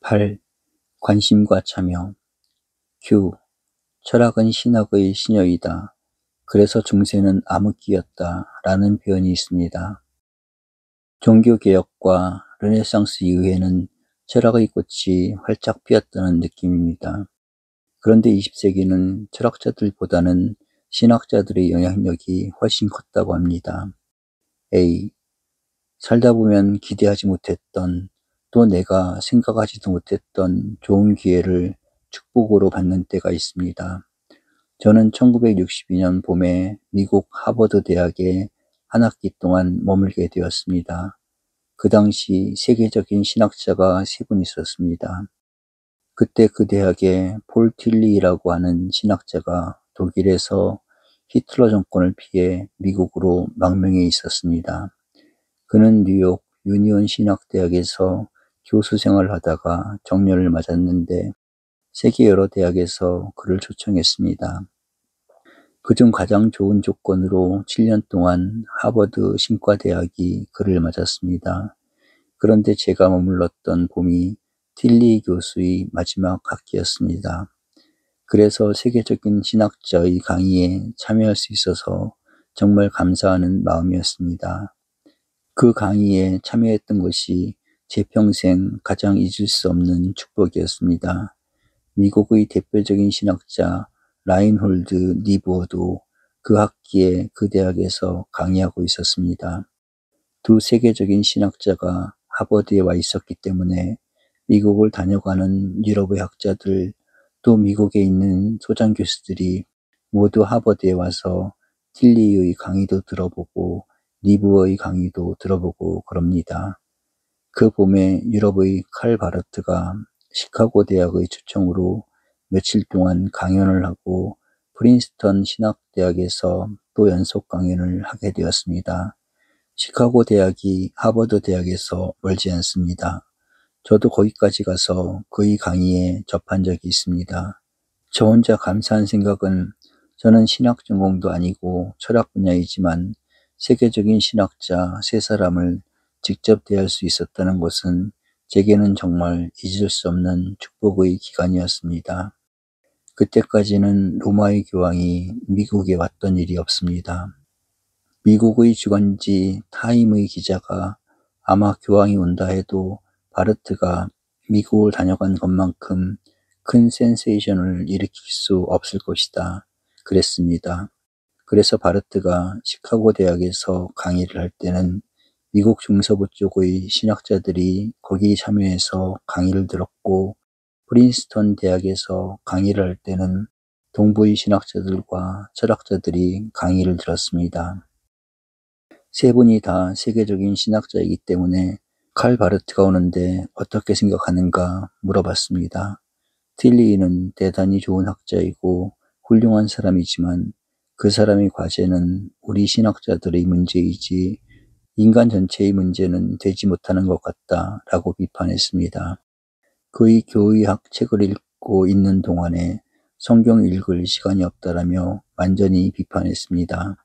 8. 관심과 참여. Q. 철학은 신학의 신여이다. 그래서 중세는 암흑기였다. 라는 표현이 있습니다. 종교개혁과 르네상스 이후에는 철학의 꽃이 활짝 피었다는 느낌입니다. 그런데 20세기는 철학자들보다는 신학자들의 영향력이 훨씬 컸다고 합니다. A. 살다 보면 기대하지 못했던, 또 내가 생각하지도 못했던 좋은 기회를 축복으로 받는 때가 있습니다. 저는 1962년 봄에 미국 하버드 대학에 한 학기 동안 머물게 되었습니다. 그 당시 세계적인 신학자가 3분 있었습니다. 그때 그 대학에 폴 틸리라고 하는 신학자가 독일에서 히틀러 정권을 피해 미국으로 망명해 있었습니다. 그는 뉴욕 유니온 신학대학에서 교수 생활을 하다가 정년을 맞았는데 세계 여러 대학에서 그를 초청했습니다. 그중 가장 좋은 조건으로 7년 동안 하버드 신과대학이 그를 맞았습니다. 그런데 제가 머물렀던 봄이 틸리 교수의 마지막 학기였습니다. 그래서 세계적인 신학자의 강의에 참여할 수 있어서 정말 감사하는 마음이었습니다. 그 강의에 참여했던 것이 제 평생 가장 잊을 수 없는 축복이었습니다. 미국의 대표적인 신학자 라인홀드 니부어도 그 학기에 그 대학에서 강의하고 있었습니다. 두 세계적인 신학자가 하버드에 와 있었기 때문에 미국을 다녀가는 유럽의 학자들, 또 미국에 있는 소장 교수들이 모두 하버드에 와서 틸리의 강의도 들어보고 니부어의 강의도 들어보고 그럽니다. 그 봄에 유럽의 칼 바르트가 시카고 대학의 초청으로 며칠 동안 강연을 하고 프린스턴 신학대학에서 또 연속 강연을 하게 되었습니다. 시카고 대학이 하버드 대학에서 멀지 않습니다. 저도 거기까지 가서 그의 강의에 접한 적이 있습니다. 저 혼자 감사한 생각은 저는 신학 전공도 아니고 철학 분야이지만 세계적인 신학자 3사람을 직접 대할 수 있었다는 것은 제게는 정말 잊을 수 없는 축복의 기간이었습니다. 그때까지는 로마의 교황이 미국에 왔던 일이 없습니다. 미국의 주간지 타임의 기자가 아마 교황이 온다 해도 바르트가 미국을 다녀간 것만큼 큰 센세이션을 일으킬 수 없을 것이다. 그랬습니다. 그래서 바르트가 시카고 대학에서 강의를 할 때는 미국 중서부 쪽의 신학자들이 거기 참여해서 강의를 들었고, 프린스턴 대학에서 강의를 할 때는 동부의 신학자들과 철학자들이 강의를 들었습니다. 3분이 다 세계적인 신학자이기 때문에 칼 바르트가 오는데 어떻게 생각하는가 물어봤습니다. 틸리는 대단히 좋은 학자이고 훌륭한 사람이지만 그 사람의 과제는 우리 신학자들의 문제이지 인간 전체의 문제는 되지 못하는 것 같다라고 비판했습니다. 그의 교의학 책을 읽고 있는 동안에 성경 읽을 시간이 없다라며 완전히 비판했습니다.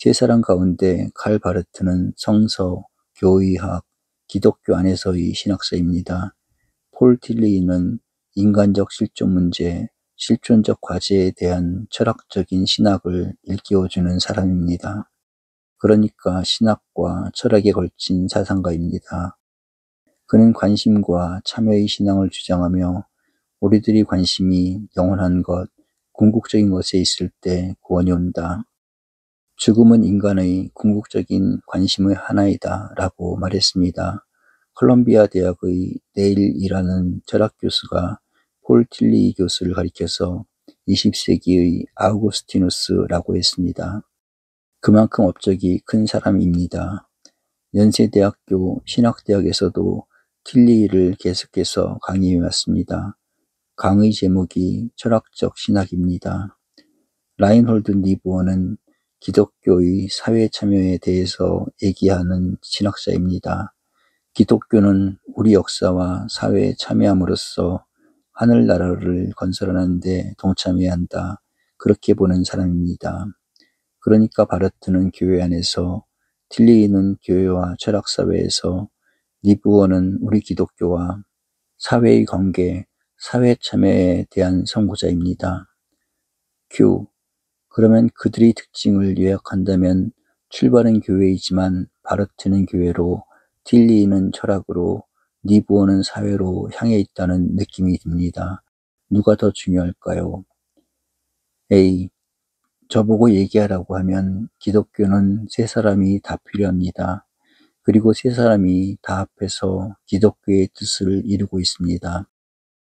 3사람 가운데 칼 바르트는 성서, 교의학, 기독교 안에서의 신학자입니다. 폴 틸리는 인간적 실존 문제, 실존적 과제에 대한 철학적인 신학을 일깨워주는 사람입니다. 그러니까 신학과 철학에 걸친 사상가입니다. 그는 관심과 참여의 신앙을 주장하며 우리들이 관심이 영원한 것, 궁극적인 것에 있을 때 구원이 온다. 죽음은 인간의 궁극적인 관심의 하나이다 라고 말했습니다. 콜롬비아 대학의 네일이라는 철학 교수가 폴 틸리 교수를 가리켜서 20세기의 아우구스티누스라고 했습니다. 그만큼 업적이 큰 사람입니다. 연세대학교 신학대학에서도 틸리를 계속해서 강의해 왔습니다. 강의 제목이 철학적 신학입니다. 라인홀드 니부어는 기독교의 사회 참여에 대해서 얘기하는 신학자입니다. 기독교는 우리 역사와 사회에 참여함으로써 하늘나라를 건설하는 데 동참해야 한다. 그렇게 보는 사람입니다. 그러니까 바르트는 교회 안에서, 틸리는 교회와 철학사회에서, 니부어는 우리 기독교와 사회의 관계, 사회 참여에 대한 선구자입니다. Q. 그러면 그들의 특징을 요약한다면 출발은 교회이지만 바르트는 교회로, 틸리는 철학으로, 니부어는 사회로 향해 있다는 느낌이 듭니다. 누가 더 중요할까요? A. 저보고 얘기하라고 하면 기독교는 세 사람이 다 필요합니다. 그리고 세 사람이 다 합해서 기독교의 뜻을 이루고 있습니다.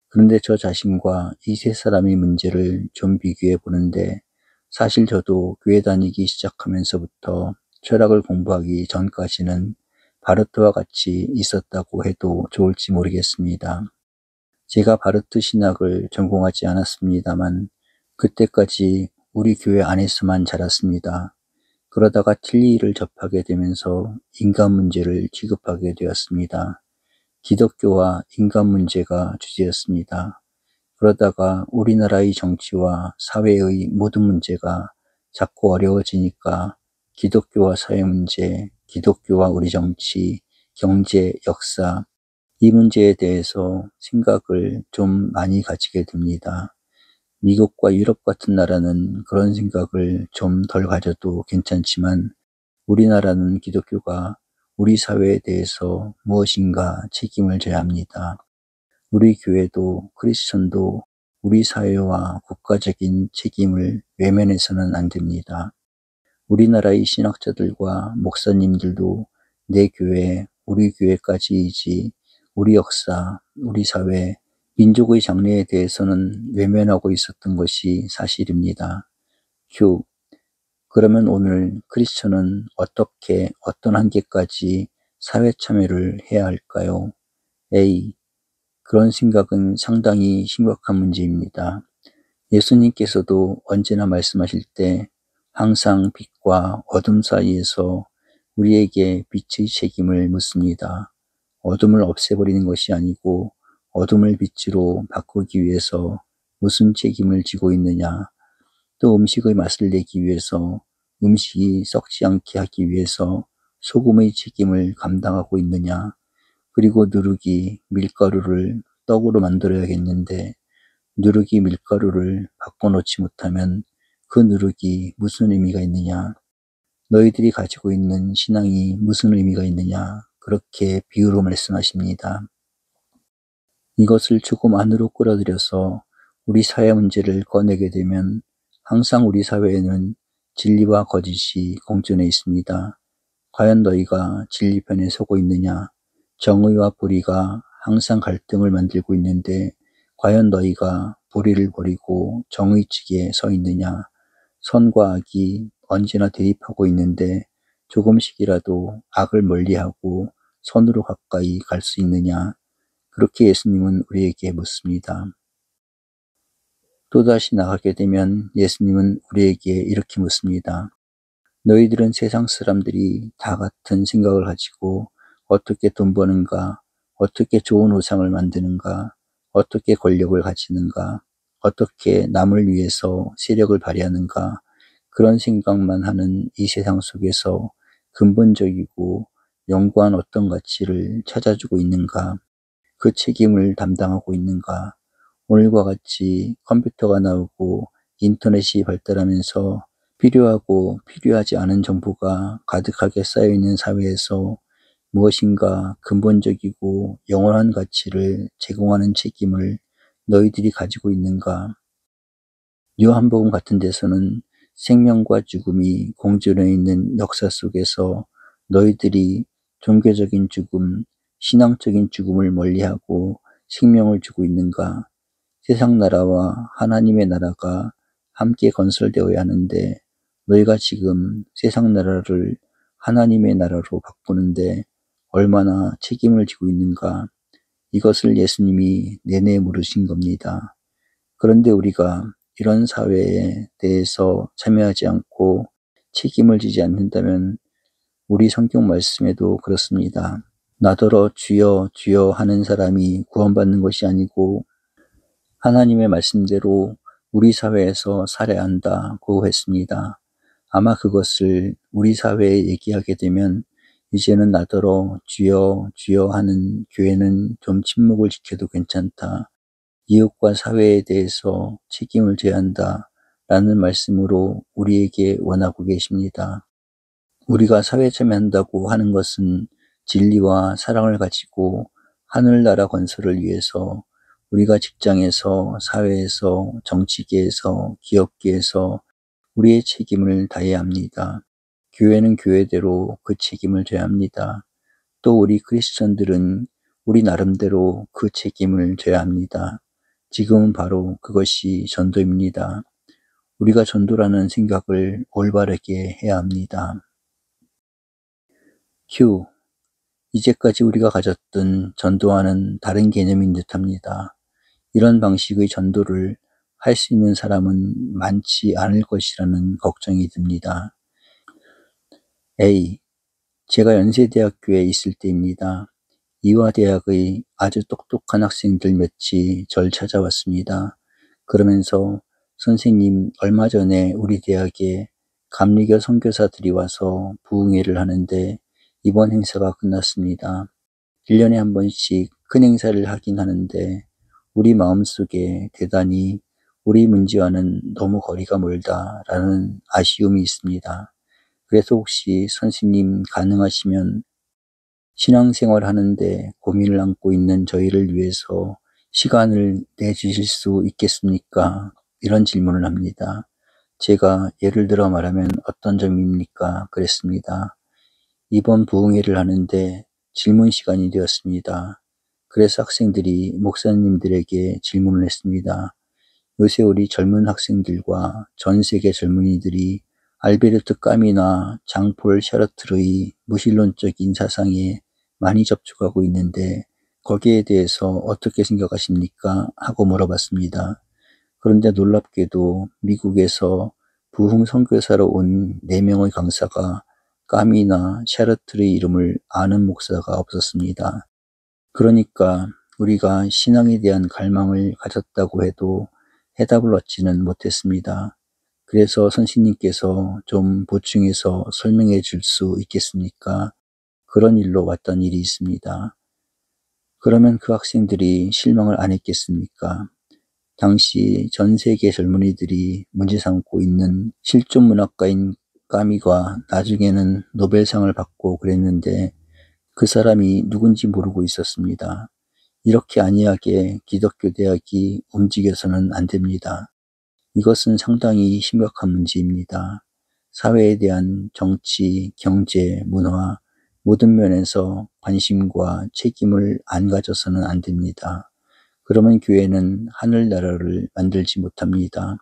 그런데 저 자신과 이 세 사람의 문제를 좀 비교해 보는데 사실 저도 교회 다니기 시작하면서부터 철학을 공부하기 전까지는 바르트와 같이 있었다고 해도 좋을지 모르겠습니다. 제가 바르트 신학을 전공하지 않았습니다만 그때까지 우리 교회 안에서만 자랐습니다. 그러다가 틸리를 접하게 되면서 인간 문제를 취급하게 되었습니다. 기독교와 인간 문제가 주제였습니다. 그러다가 우리나라의 정치와 사회의 모든 문제가 자꾸 어려워지니까 기독교와 사회 문제, 기독교와 우리 정치, 경제, 역사, 이 문제에 대해서 생각을 좀 많이 가지게 됩니다. 미국과 유럽 같은 나라는 그런 생각을 좀 덜 가져도 괜찮지만 우리나라는 기독교가 우리 사회에 대해서 무엇인가 책임을 져야 합니다. 우리 교회도 크리스천도 우리 사회와 국가적인 책임을 외면해서는 안 됩니다. 우리나라의 신학자들과 목사님들도 내 교회, 우리 교회까지이지 우리 역사, 우리 사회, 민족의 장래에 대해서는 외면하고 있었던 것이 사실입니다. Q. 그러면 오늘 크리스천은 어떻게 어떤 한계까지 사회 참여를 해야 할까요? A. 그런 생각은 상당히 심각한 문제입니다. 예수님께서도 언제나 말씀하실 때 항상 빛과 어둠 사이에서 우리에게 빛의 책임을 묻습니다. 어둠을 없애버리는 것이 아니고 어둠을 빛으로 바꾸기 위해서 무슨 책임을 지고 있느냐, 또 음식의 맛을 내기 위해서 음식이 썩지 않게 하기 위해서 소금의 책임을 감당하고 있느냐, 그리고 누룩이 밀가루를 떡으로 만들어야겠는데 누룩이 밀가루를 바꿔놓지 못하면 그 누룩이 무슨 의미가 있느냐, 너희들이 가지고 있는 신앙이 무슨 의미가 있느냐, 그렇게 비유로 말씀하십니다. 이것을 조금 안으로 끌어들여서 우리 사회 문제를 꺼내게 되면 항상 우리 사회에는 진리와 거짓이 공존해 있습니다. 과연 너희가 진리 편에 서고 있느냐? 정의와 불의가 항상 갈등을 만들고 있는데 과연 너희가 불의를 버리고 정의 측에 서 있느냐? 선과 악이 언제나 대립하고 있는데 조금씩이라도 악을 멀리하고 선으로 가까이 갈 수 있느냐? 그렇게 예수님은 우리에게 묻습니다. 또다시 나가게 되면 예수님은 우리에게 이렇게 묻습니다. 너희들은 세상 사람들이 다 같은 생각을 가지고 어떻게 돈 버는가, 어떻게 좋은 우상을 만드는가, 어떻게 권력을 가지는가, 어떻게 남을 위해서 세력을 발휘하는가, 그런 생각만 하는 이 세상 속에서 근본적이고 영구한 어떤 가치를 찾아주고 있는가, 그 책임을 담당하고 있는가. 오늘과 같이 컴퓨터가 나오고 인터넷이 발달하면서 필요하고 필요하지 않은 정보가 가득하게 쌓여있는 사회에서 무엇인가 근본적이고 영원한 가치를 제공하는 책임을 너희들이 가지고 있는가? 요한복음 같은 데서는 생명과 죽음이 공존해 있는 역사 속에서 너희들이 종교적인 죽음, 신앙적인 죽음을 멀리하고 생명을 주고 있는가? 세상 나라와 하나님의 나라가 함께 건설되어야 하는데 너희가 지금 세상 나라를 하나님의 나라로 바꾸는데 얼마나 책임을 지고 있는가? 이것을 예수님이 내내 물으신 겁니다. 그런데 우리가 이런 사회에 대해서 참여하지 않고 책임을 지지 않는다면 우리 성경 말씀에도 그렇습니다. 나더러 주여 주여 하는 사람이 구원받는 것이 아니고 하나님의 말씀대로 우리 사회에서 살아야 한다고 했습니다. 아마 그것을 우리 사회에 얘기하게 되면 이제는 나더러 주여 주여 하는 교회는 좀 침묵을 지켜도 괜찮다. 이웃과 사회에 대해서 책임을 져야 한다. 라는 말씀으로 우리에게 원하고 계십니다. 우리가 사회 참여한다고 하는 것은 진리와 사랑을 가지고 하늘나라 건설을 위해서 우리가 직장에서, 사회에서, 정치계에서, 기업계에서 우리의 책임을 다해야 합니다. 교회는 교회대로 그 책임을 져야 합니다. 또 우리 크리스천들은 우리 나름대로 그 책임을 져야 합니다. 지금은 바로 그것이 전도입니다. 우리가 전도라는 생각을 올바르게 해야 합니다. Q. 이제까지 우리가 가졌던 전도와는 다른 개념인 듯합니다. 이런 방식의 전도를 할 수 있는 사람은 많지 않을 것이라는 걱정이 듭니다. A. 제가 연세대학교에 있을 때입니다. 이화대학의 아주 똑똑한 학생들 몇이 절 찾아왔습니다. 그러면서 선생님, 얼마 전에 우리 대학에 감리교 선교사들이 와서 부흥회를 하는데 이번 행사가 끝났습니다. 1년에 한 번씩 큰 행사를 하긴 하는데 우리 마음속에 대단히 우리 문제와는 너무 거리가 멀다라는 아쉬움이 있습니다. 그래서 혹시 선생님 가능하시면 신앙생활 하는데 고민을 안고 있는 저희를 위해서 시간을 내주실 수 있겠습니까? 이런 질문을 합니다. 제가 예를 들어 말하면 어떤 점입니까? 그랬습니다. 이번 부흥회를 하는데 질문 시간이 되었습니다. 그래서 학생들이 목사님들에게 질문을 했습니다. 요새 우리 젊은 학생들과 전 세계 젊은이들이 알베르트 까미나 장폴 샤르트르의 무신론적인 사상에 많이 접촉하고 있는데 거기에 대해서 어떻게 생각하십니까? 하고 물어봤습니다. 그런데 놀랍게도 미국에서 부흥 선교사로 온 4명의 강사가 까미나 샤르트르의 이름을 아는 목사가 없었습니다. 그러니까 우리가 신앙에 대한 갈망을 가졌다고 해도 해답을 얻지는 못했습니다. 그래서 선생님께서 좀 보충해서 설명해 줄 수 있겠습니까? 그런 일로 왔던 일이 있습니다. 그러면 그 학생들이 실망을 안 했겠습니까? 당시 전 세계 젊은이들이 문제 삼고 있는 실존 문학가인 까미가 나중에는 노벨상을 받고 그랬는데 그 사람이 누군지 모르고 있었습니다. 이렇게 안이하게 기독교 대학이 움직여서는 안 됩니다. 이것은 상당히 심각한 문제입니다. 사회에 대한 정치, 경제, 문화 모든 면에서 관심과 책임을 안 가져서는 안 됩니다. 그러면 교회는 하늘나라를 만들지 못합니다.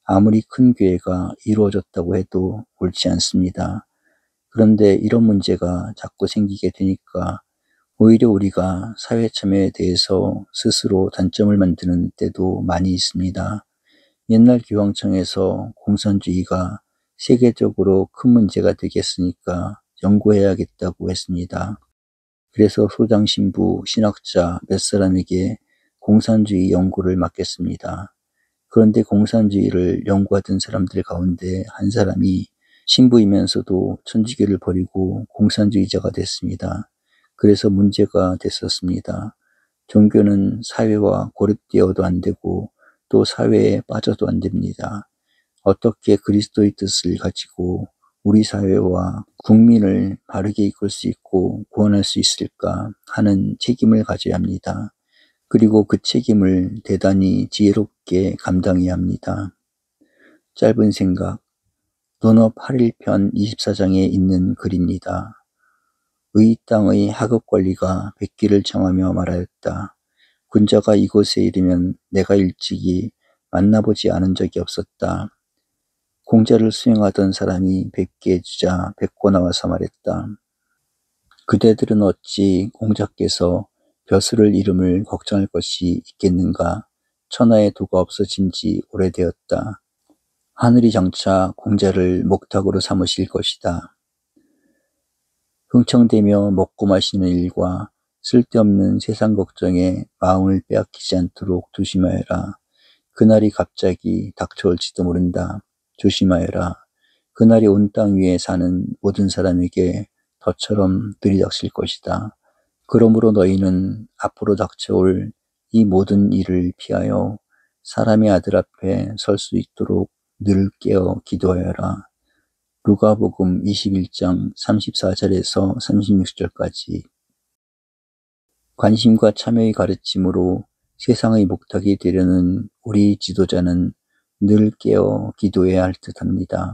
아무리 큰 교회가 이루어졌다고 해도 옳지 않습니다. 그런데 이런 문제가 자꾸 생기게 되니까 오히려 우리가 사회 참여에 대해서 스스로 단점을 만드는 때도 많이 있습니다. 옛날 교황청에서 공산주의가 세계적으로 큰 문제가 되겠으니까 연구해야겠다고 했습니다. 그래서 소장 신부, 신학자 몇 사람에게 공산주의 연구를 맡겼습니다. 그런데 공산주의를 연구하던 사람들 가운데 한 사람이 신부이면서도 천주교를 버리고 공산주의자가 됐습니다. 그래서 문제가 됐었습니다. 종교는 사회와 고립되어도 안 되고 또 사회에 빠져도 안 됩니다. 어떻게 그리스도의 뜻을 가지고 우리 사회와 국민을 바르게 이끌 수 있고 구원할 수 있을까 하는 책임을 가져야 합니다. 그리고 그 책임을 대단히 지혜롭게 감당해야 합니다. 짧은 생각, 논어 8일편 24장에 있는 글입니다. 의 땅의 하급 관리가 백기를 청하며 말하였다. 군자가 이곳에 이르면 내가 일찍이 만나보지 않은 적이 없었다. 공자를 수행하던 사람이 100개 주자 100고 나와서 말했다. 그대들은 어찌 공자께서 벼슬을 잃음을 걱정할 것이 있겠는가. 천하의 도가 없어진 지 오래되었다. 하늘이 장차 공자를 목탁으로 삼으실 것이다. 흥청대며 먹고 마시는 일과 쓸데없는 세상 걱정에 마음을 빼앗기지 않도록 조심하여라. 그날이 갑자기 닥쳐올지도 모른다. 조심하여라. 그날이 온 땅 위에 사는 모든 사람에게 덫처럼 들이닥칠 것이다. 그러므로 너희는 앞으로 닥쳐올 이 모든 일을 피하여 사람의 아들 앞에 설 수 있도록 늘 깨어 기도하여라. 누가복음 21장 34절에서 36절까지. 관심과 참여의 가르침으로 세상의 목탁이 되려는 우리 지도자는 늘 깨어 기도해야 할 듯합니다.